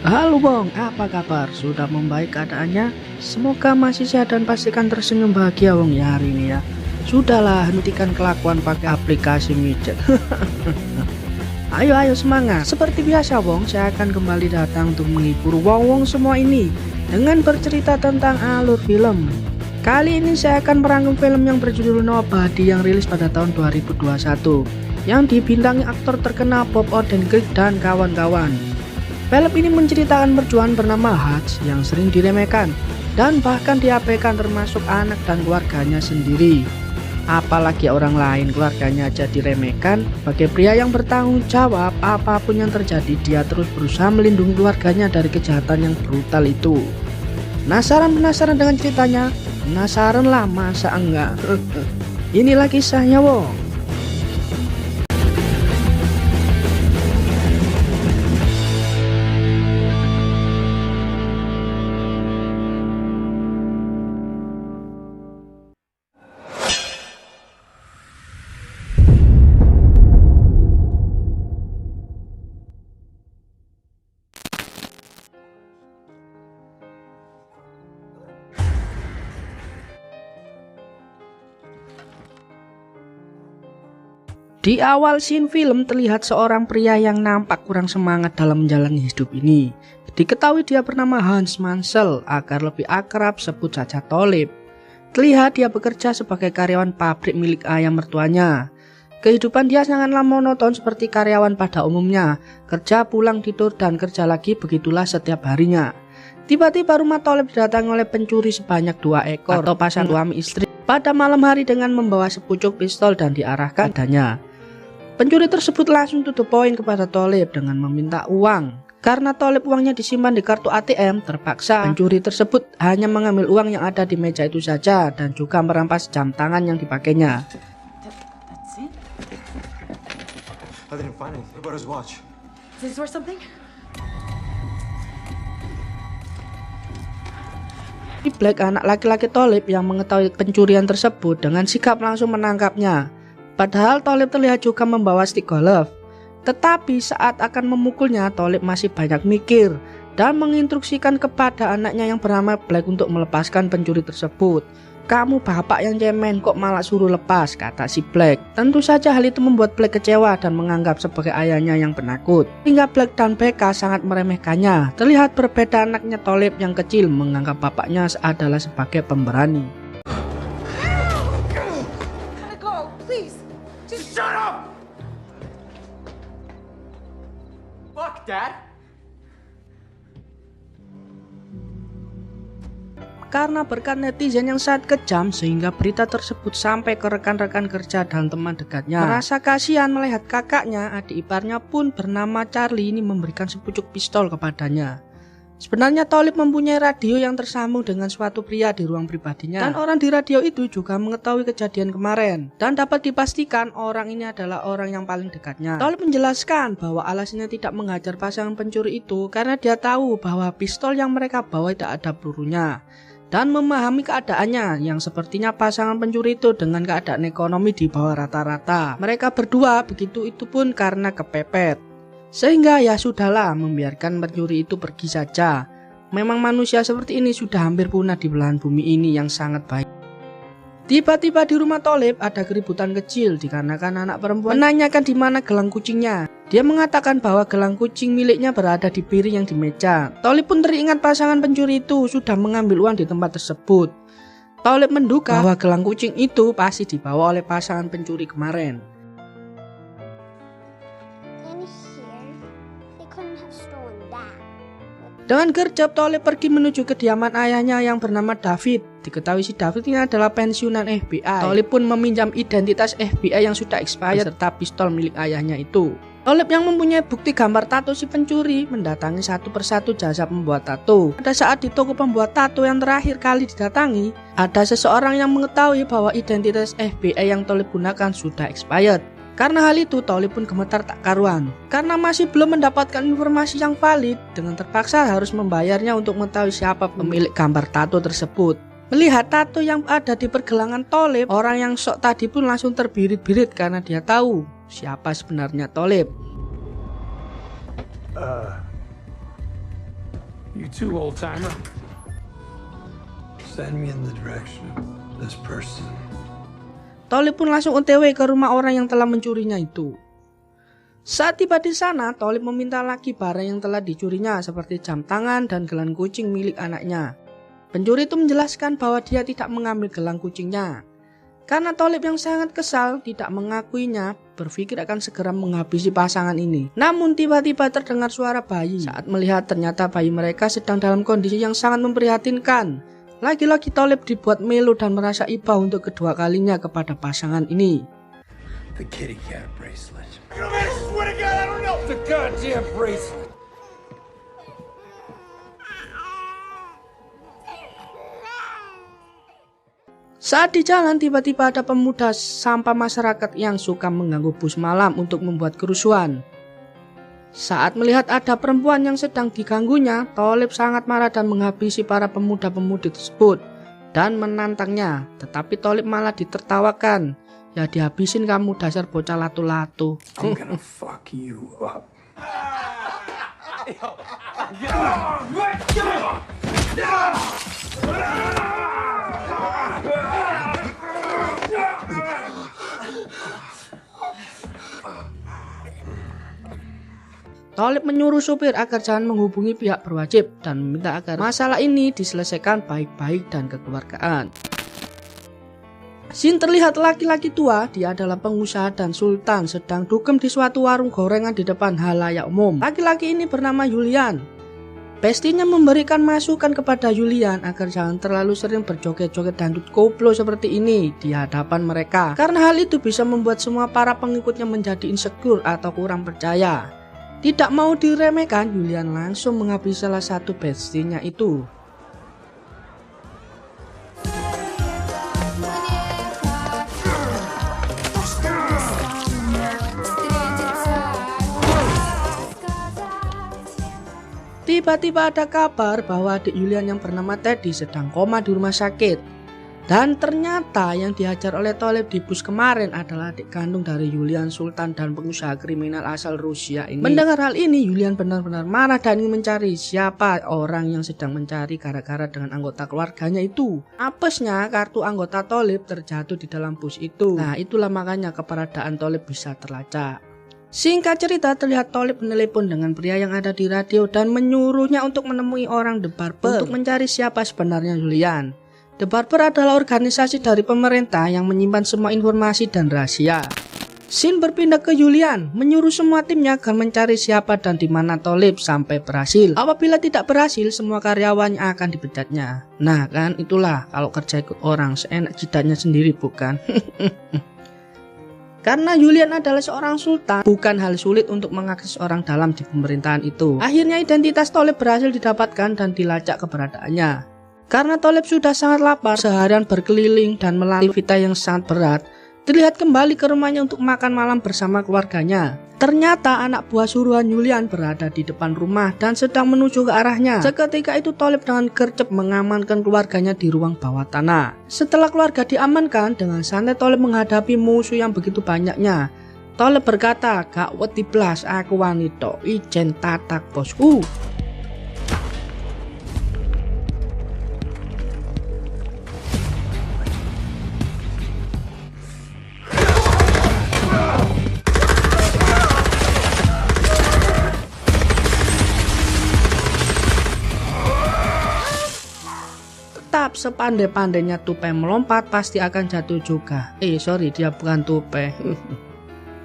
Halo Bong, apa kabar? Sudah membaik keadaannya? Semoga masih sehat dan pastikan tersenyum bahagia Bong ya hari ini ya. Sudahlah, hentikan kelakuan pakai aplikasi micet. Ayo semangat. Seperti biasa Bong, saya akan kembali datang untuk menghibur wong semua ini dengan bercerita tentang alur film. Kali ini saya akan merangkum film yang berjudul Nobody yang rilis pada tahun 2021 yang dibintangi aktor terkenal Bob Odenkirk dan kawan-kawan. Film ini menceritakan perjuangan bernama Hutch yang sering diremehkan dan bahkan diabaikan termasuk anak dan keluarganya sendiri. Apalagi orang lain keluarganya aja diremehkan. Sebagai pria yang bertanggung jawab, apapun yang terjadi dia terus berusaha melindungi keluarganya dari kejahatan yang brutal itu. Penasaran dengan ceritanya? Penasaran lah, masa enggak? Inilah kisahnya Wong. Di awal scene film terlihat seorang pria yang nampak kurang semangat dalam menjalani hidup ini. Diketahui dia bernama Hans Mansell, agar lebih akrab sebut saja Tolip. Terlihat dia bekerja sebagai karyawan pabrik milik ayah mertuanya. Kehidupan dia sangatlah monoton seperti karyawan pada umumnya. Kerja pulang tidur dan kerja lagi, begitulah setiap harinya. Tiba-tiba rumah Tolip didatangi oleh pencuri sebanyak 2 ekor atau pasangan suami istri pada malam hari dengan membawa sepucuk pistol dan diarahkan padanya. Pencuri tersebut langsung to the point kepada Tolip dengan meminta uang. Karena Tolip uangnya disimpan di kartu ATM, terpaksa pencuri tersebut hanya mengambil uang yang ada di meja itu saja dan juga merampas jam tangan yang dipakainya. Black, anak laki-laki Tolip yang mengetahui pencurian tersebut, dengan sigap langsung menangkapnya. Padahal Tolip terlihat juga membawa stick golf. Tetapi saat akan memukulnya, Tolip masih banyak mikir dan menginstruksikan kepada anaknya yang bernama Black untuk melepaskan pencuri tersebut. "Kamu bapak yang cemen kok malah suruh lepas," kata si Black. Tentu saja hal itu membuat Black kecewa dan menganggap sebagai ayahnya yang penakut. Hingga Black dan Becca sangat meremehkannya. Terlihat berbeda anaknya Tolip yang kecil menganggap bapaknya adalah sebagai pemberani. Shut up! Fuck, Dad! Karena berkat netizen yang sangat kejam, sehingga berita tersebut sampai ke rekan-rekan kerja dan teman dekatnya. Merasa kasihan melihat kakaknya, adik iparnya pun bernama Charlie ini memberikan sepucuk pistol kepadanya. Sebenarnya Tolip mempunyai radio yang tersambung dengan suatu pria di ruang pribadinya. Dan orang di radio itu juga mengetahui kejadian kemarin. Dan dapat dipastikan orang ini adalah orang yang paling dekatnya. Tolip menjelaskan bahwa alasannya tidak menghajar pasangan pencuri itu karena dia tahu bahwa pistol yang mereka bawa tidak ada pelurunya. Dan memahami keadaannya yang sepertinya pasangan pencuri itu dengan keadaan ekonomi di bawah rata-rata. Mereka berdua begitu itu pun karena kepepet. Sehingga ya sudahlah, membiarkan pencuri itu pergi saja. Memang manusia seperti ini sudah hampir punah di belahan bumi ini yang sangat baik. Tiba-tiba di rumah Tolip ada keributan kecil dikarenakan anak perempuan menanyakan di mana gelang kucingnya. Dia mengatakan bahwa gelang kucing miliknya berada di piring yang di meja. Tolip pun teringat pasangan pencuri itu sudah mengambil uang di tempat tersebut. Tolip menduga bahwa gelang kucing itu pasti dibawa oleh pasangan pencuri kemarin. Dengan gercep, Tolip pergi menuju kediaman ayahnya yang bernama David. Diketahui si David ini adalah pensiunan FBI. Tolip pun meminjam identitas FBI yang sudah expired serta pistol milik ayahnya itu. Tolip yang mempunyai bukti gambar tato si pencuri mendatangi satu persatu jasa pembuat tato. Pada saat di toko pembuat tato yang terakhir kali didatangi, ada seseorang yang mengetahui bahwa identitas FBI yang Tolip gunakan sudah expired. Karena hal itu, Tolip pun gemetar tak karuan. Karena masih belum mendapatkan informasi yang valid, dengan terpaksa harus membayarnya untuk mengetahui siapa pemilik gambar tato tersebut. Melihat tato yang ada di pergelangan Tolip, orang yang sok tadi pun langsung terbirit-birit karena dia tahu siapa sebenarnya Tolip. You too, old timer. Send me in the direction of this person. Tolib pun langsung OTW ke rumah orang yang telah mencurinya itu. Saat tiba di sana, Tolib meminta lagi barang yang telah dicurinya seperti jam tangan dan gelang kucing milik anaknya. Pencuri itu menjelaskan bahwa dia tidak mengambil gelang kucingnya. Karena Tolib yang sangat kesal tidak mengakuinya, berpikir akan segera menghabisi pasangan ini. Namun tiba-tiba terdengar suara bayi. Saat melihat ternyata bayi mereka sedang dalam kondisi yang sangat memprihatinkan. Lagi-lagi Tolib dibuat melo dan merasa iba untuk kedua kalinya kepada pasangan ini. The kitty cat bracelet. You know, man, I swear to God, I don't know. The goddamn bracelet. Saat di jalan tiba-tiba ada pemuda sampah masyarakat yang suka mengganggu bus malam untuk membuat kerusuhan. Saat melihat ada perempuan yang sedang diganggunya, Tolib sangat marah dan menghabisi para pemuda-pemudi tersebut dan menantangnya. Tetapi Tolib malah ditertawakan. Ya dihabisin kamu dasar bocah latu-latu. I'm gonna fuck you up. Tolib menyuruh supir agar jangan menghubungi pihak berwajib dan meminta agar masalah ini diselesaikan baik-baik dan kekeluargaan. Sin terlihat laki-laki tua, dia adalah pengusaha dan sultan sedang dugem di suatu warung gorengan di depan halayak umum. Laki-laki ini bernama Julian. Bestinya memberikan masukan kepada Julian agar jangan terlalu sering berjoget-joget dangdut koplo seperti ini di hadapan mereka. Karena hal itu bisa membuat semua para pengikutnya menjadi insecure atau kurang percaya. Tidak mau diremehkan, Julian langsung menghabisi salah satu bestinya itu. Tiba-tiba ada kabar bahwa adik Julian yang bernama Teddy sedang koma di rumah sakit. Dan ternyata yang dihajar oleh Tolib di bus kemarin adalah adik kandung dari Julian Sultan dan pengusaha kriminal asal Rusia ini. Mendengar hal ini, Julian benar-benar marah dan ingin mencari siapa orang yang sedang mencari gara-gara dengan anggota keluarganya itu. Apesnya kartu anggota Tolib terjatuh di dalam bus itu. Nah itulah makanya keberadaan Tolib bisa terlacak. Singkat cerita, terlihat Tolib menelepon dengan pria yang ada di radio dan menyuruhnya untuk menemui orang The Barber untuk mencari siapa sebenarnya Julian. The Barber adalah organisasi dari pemerintah yang menyimpan semua informasi dan rahasia. Sin berpindah ke Julian, menyuruh semua timnya agar mencari siapa dan di mana Tolib sampai berhasil. Apabila tidak berhasil, semua karyawannya akan dipecatnya. Nah kan, itulah kalau kerja ikut orang seenak jidatnya sendiri, bukan? Karena Julian adalah seorang sultan, bukan hal sulit untuk mengakses orang dalam di pemerintahan itu. Akhirnya identitas Tolib berhasil didapatkan dan dilacak keberadaannya. Karena Tolib sudah sangat lapar, seharian berkeliling dan melalui aktivitas yang sangat berat, terlihat kembali ke rumahnya untuk makan malam bersama keluarganya. Ternyata anak buah suruhan Julian berada di depan rumah dan sedang menuju ke arahnya. Seketika itu Tolib dengan gercep mengamankan keluarganya di ruang bawah tanah. Setelah keluarga diamankan, dengan santai Tolib menghadapi musuh yang begitu banyaknya. Tolib berkata, "Gak wedi blas, aku wanita, ijen tatak bosku." Tetap sepandai-pandainya tupai melompat pasti akan jatuh juga. Dia bukan tupai.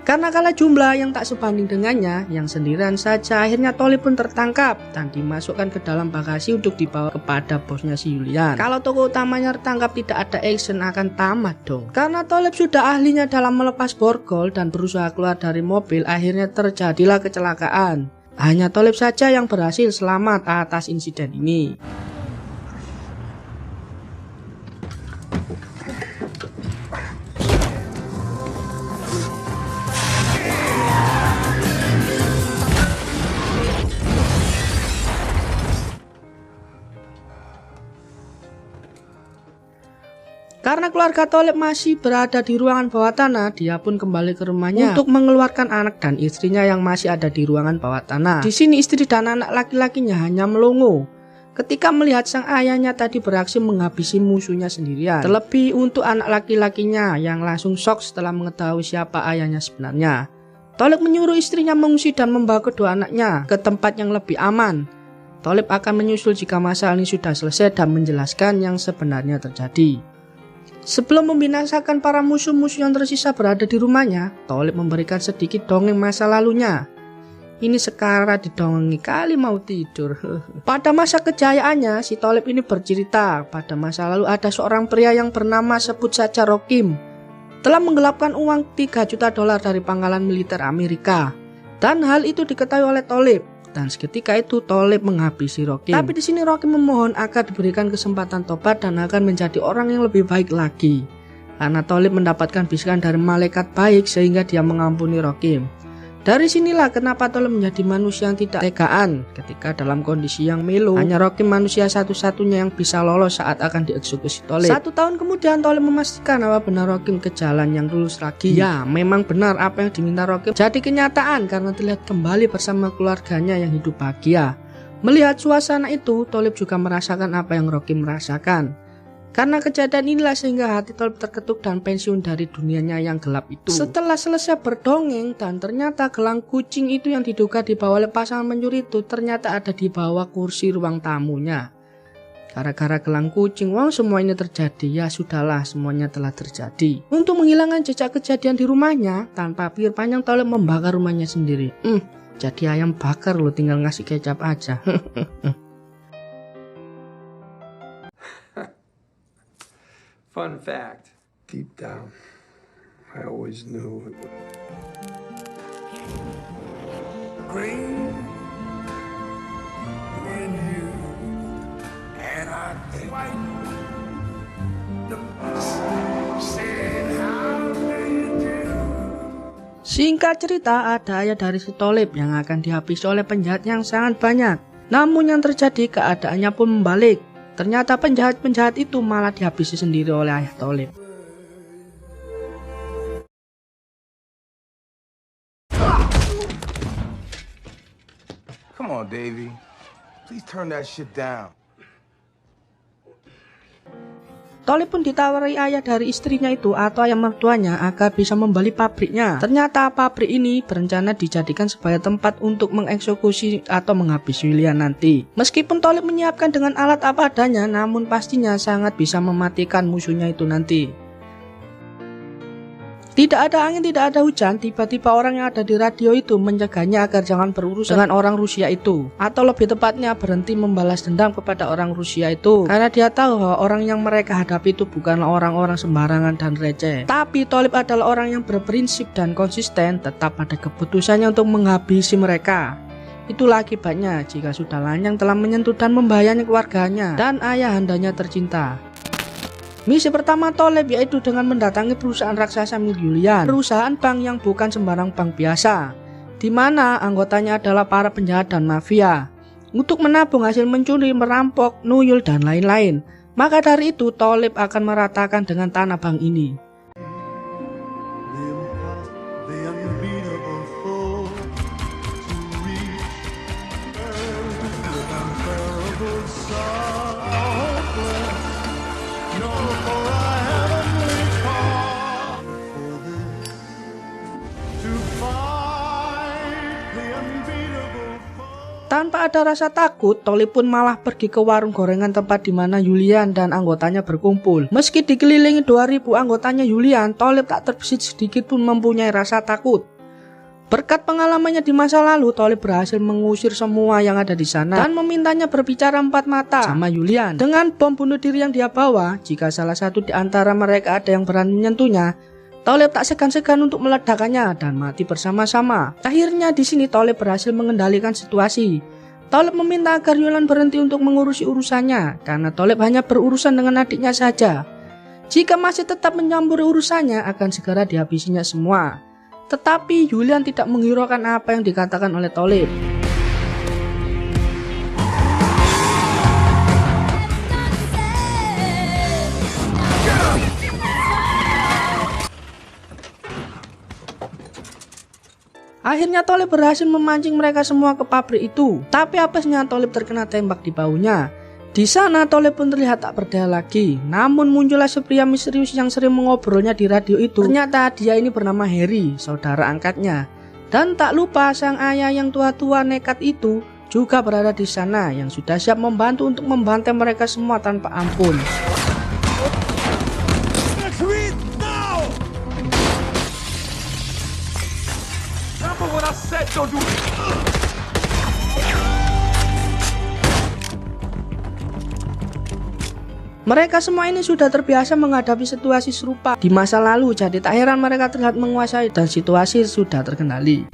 Karena kalah jumlah yang tak sebanding dengannya, yang sendirian saja, akhirnya Tolib pun tertangkap dan dimasukkan ke dalam bagasi untuk dibawa kepada bosnya si Julian. Kalau tokoh utamanya tertangkap, tidak ada action akan tamat dong. Karena Tolib sudah ahlinya dalam melepas borgol dan berusaha keluar dari mobil, akhirnya terjadilah kecelakaan. Hanya Tolib saja yang berhasil selamat atas insiden ini. Karena keluarga Tolib masih berada di ruangan bawah tanah, dia pun kembali ke rumahnya untuk mengeluarkan anak dan istrinya yang masih ada di ruangan bawah tanah. Di sini istri dan anak laki-lakinya hanya melongo. ketika melihat sang ayahnya tadi beraksi menghabisi musuhnya sendirian. Terlebih untuk anak laki-lakinya yang langsung shock setelah mengetahui siapa ayahnya sebenarnya. Thalib menyuruh istrinya mengungsi dan membawa kedua anaknya ke tempat yang lebih aman. Thalib akan menyusul jika masalah ini sudah selesai dan menjelaskan yang sebenarnya terjadi. Sebelum membinasakan para musuh-musuh yang tersisa berada di rumahnya, Thalib memberikan sedikit dongeng masa lalunya. Ini Sekara didongengi kali mau tidur. Pada masa kejayaannya, si Thalib ini bercerita pada masa lalu ada seorang pria yang bernama sebut saja Rokim telah menggelapkan uang $3 juta dari pangkalan militer Amerika. Dan hal itu diketahui oleh Thalib. Dan seketika itu Thalib menghabisi Rokim. Tapi di sini Rokim memohon agar diberikan kesempatan tobat dan akan menjadi orang yang lebih baik lagi. Karena Thalib mendapatkan bisikan dari malaikat baik sehingga dia mengampuni Rokim. Dari sinilah kenapa Thalib menjadi manusia yang tidak tegaan ketika dalam kondisi yang melo. Hanya Rokim manusia satu-satunya yang bisa lolos saat akan dieksekusi Thalib. 1 tahun kemudian Thalib memastikan bahwa benar Rokim ke jalan yang lurus lagi. Ya, memang benar apa yang diminta Rokim jadi kenyataan karena terlihat kembali bersama keluarganya yang hidup bahagia. Melihat suasana itu, Thalib juga merasakan apa yang Rokim merasakan. Karena kejadian inilah sehingga hati Thalib terketuk dan pensiun dari dunianya yang gelap itu. Setelah selesai berdongeng dan ternyata gelang kucing itu yang diduga dibawa oleh pasangan pencuri itu ternyata ada di bawah kursi ruang tamunya. Gara-gara gelang kucing, semua ini terjadi. Ya sudahlah, semuanya telah terjadi. Untuk menghilangkan jejak kejadian di rumahnya, tanpa pikir panjang Thalib membakar rumahnya sendiri. Jadi ayam bakar lo, tinggal ngasih kecap aja. Fun fact. Deep down, I always knew it would. Green when you and I think white. The saying how they do. Singkat cerita, ada ayah dari si Thalib yang akan dihabisi oleh penjahat yang sangat banyak. Namun yang terjadi keadaannya pun membalik. Ternyata penjahat-penjahat itu malah dihabisi sendiri oleh ayah Thalib. Come on, Davey. Please turn that shit down. Thalib pun ditawari ayah dari istrinya itu atau ayah mertuanya agar bisa membeli pabriknya. Ternyata pabrik ini berencana dijadikan sebagai tempat untuk mengeksekusi atau menghabisi Julian nanti. Meskipun Thalib menyiapkan dengan alat apa adanya, namun pastinya sangat bisa mematikan musuhnya itu nanti. Tidak ada angin, tidak ada hujan, tiba-tiba orang yang ada di radio itu mencegahnya agar jangan berurusan dengan orang Rusia itu. Atau lebih tepatnya berhenti membalas dendam kepada orang Rusia itu. Karena dia tahu bahwa orang yang mereka hadapi itu bukanlah orang-orang sembarangan dan receh. Tapi Thalib adalah orang yang berprinsip dan konsisten tetap pada keputusannya untuk menghabisi mereka. Itulah akibatnya jika sudah lanyang telah menyentuh dan membahayakan keluarganya dan ayahandanya tercinta. Misi pertama Thalib yaitu dengan mendatangi perusahaan raksasa milik Julian, perusahaan bank yang bukan sembarang bank biasa, di mana anggotanya adalah para penjahat dan mafia, untuk menabung hasil mencuri, merampok, nuyul, dan lain-lain. Maka dari itu Thalib akan meratakan dengan tanah bank ini. Tanpa ada rasa takut, Thalib pun malah pergi ke warung gorengan tempat di mana Julian dan anggotanya berkumpul. Meski dikelilingi 2000 anggotanya Julian, Thalib tak terbesit sedikit pun mempunyai rasa takut. Berkat pengalamannya di masa lalu, Thalib berhasil mengusir semua yang ada di sana dan memintanya berbicara empat mata sama Julian. Dengan bom bunuh diri yang dia bawa, jika salah satu di antara mereka ada yang berani menyentuhnya, Thalib tak segan-segan untuk meledakannya dan mati bersama-sama. Akhirnya di sini Thalib berhasil mengendalikan situasi. Thalib meminta agar Julian berhenti untuk mengurusi urusannya karena Thalib hanya berurusan dengan adiknya saja. Jika masih tetap mencampuri urusannya, akan segera dihabisinya semua. Tetapi Julian tidak menghiraukan apa yang dikatakan oleh Thalib. Akhirnya Thalib berhasil memancing mereka semua ke pabrik itu. Tapi apesnya Thalib terkena tembak di bahunya. Di sana Tolip pun terlihat tak berdaya lagi. Namun muncullah pria misterius yang sering mengobrolnya di radio itu. Ternyata dia ini bernama Harry, saudara angkatnya. Dan tak lupa sang ayah yang tua-tua nekat itu juga berada di sana, yang sudah siap membantu untuk membantai mereka semua tanpa ampun. Mereka semua ini sudah terbiasa menghadapi situasi serupa di masa lalu, jadi tak heran mereka terlihat menguasai dan situasi sudah terkendali.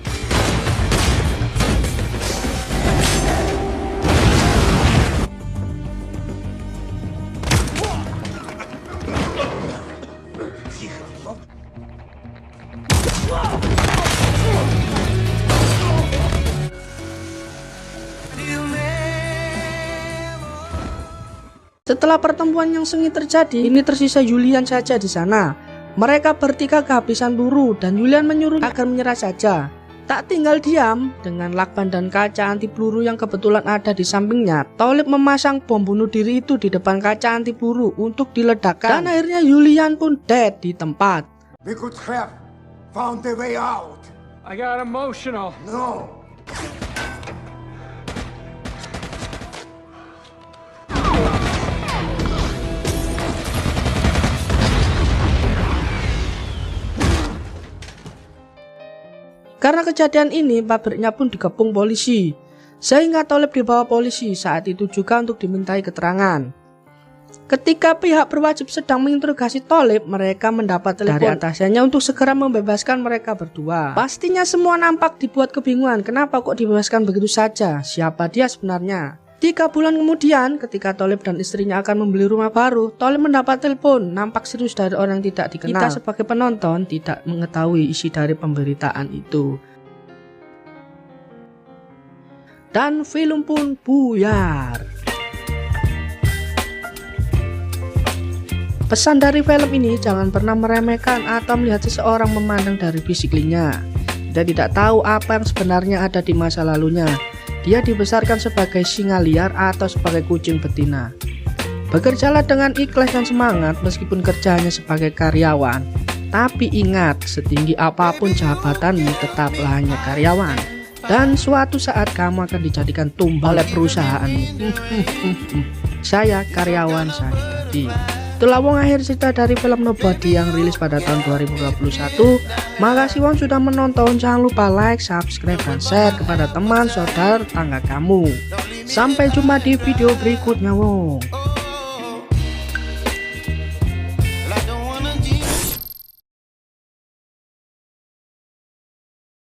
Setelah pertemuan yang sengit terjadi, ini tersisa Julian saja di sana. Mereka bertiga kehabisan peluru dan Julian menyuruh agar menyerah saja. Tak tinggal diam, dengan lakban dan kaca anti peluru yang kebetulan ada di sampingnya, Tolip memasang bom bunuh diri itu di depan kaca anti peluru untuk diledakkan. Dan akhirnya Julian pun dead di tempat. We could have found a way out. I got emotional. No. Karena kejadian ini, pabriknya pun dikepung polisi, sehingga Tolip dibawa polisi saat itu juga untuk dimintai keterangan. Ketika pihak berwajib sedang menginterogasi Tolip, mereka mendapat telepon dari atasannya untuk segera membebaskan mereka berdua. Pastinya semua nampak dibuat kebingungan, kenapa kok dibebaskan begitu saja, siapa dia sebenarnya. 3 bulan kemudian, ketika Tolip dan istrinya akan membeli rumah baru, Tolip mendapat telepon nampak serius dari orang yang tidak dikenal. Kita sebagai penonton tidak mengetahui isi dari pemberitaan itu. Dan film pun buyar. Pesan dari film ini, jangan pernah meremehkan atau melihat seseorang memandang dari fisiknya. Kita tidak tahu apa yang sebenarnya ada di masa lalunya. Dia dibesarkan sebagai singa liar atau sebagai kucing betina. Bekerjalah dengan ikhlas dan semangat meskipun kerjanya sebagai karyawan. Tapi ingat, setinggi apapun jabatanmu tetaplah hanya karyawan. Dan suatu saat kamu akan dijadikan tumbal oleh perusahaanmu. Saya karyawan saya tadi. Itulah wong akhir cerita dari film Nobody yang rilis pada tahun 2021. Makasih wong sudah menonton. Jangan lupa like, subscribe, dan share kepada teman, saudara, tetangga kamu. Sampai jumpa di video berikutnya wong.